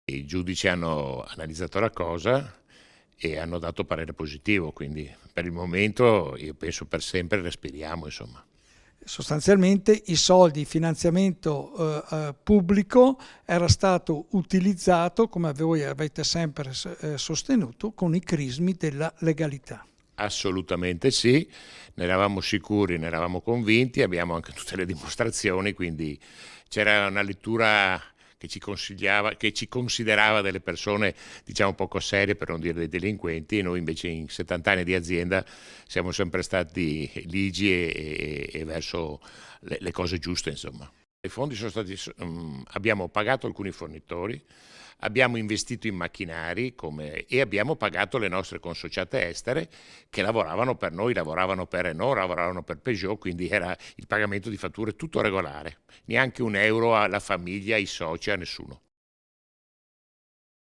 I giudici hanno analizzato la cosa e hanno dato parere positivo, quindi per il momento, io penso per sempre, respiriamo, insomma. Sostanzialmente i soldi, il finanziamento pubblico era stato utilizzato, come voi avete sempre sostenuto, con i crismi della legalità. Assolutamente sì, ne eravamo sicuri, ne eravamo convinti, abbiamo anche tutte le dimostrazioni, quindi c'era una lettura che ci consigliava, che ci considerava delle persone, diciamo, poco serie, per non dire dei delinquenti, e noi invece in 70 anni di azienda siamo sempre stati ligi e verso le cose giuste, insomma. I fondi sono stati, abbiamo pagato alcuni fornitori, abbiamo investito in macchinari e abbiamo pagato le nostre consociate estere che lavoravano per noi, lavoravano per Renault, lavoravano per Peugeot, quindi era il pagamento di fatture tutto regolare, neanche un euro alla famiglia, ai soci, a nessuno.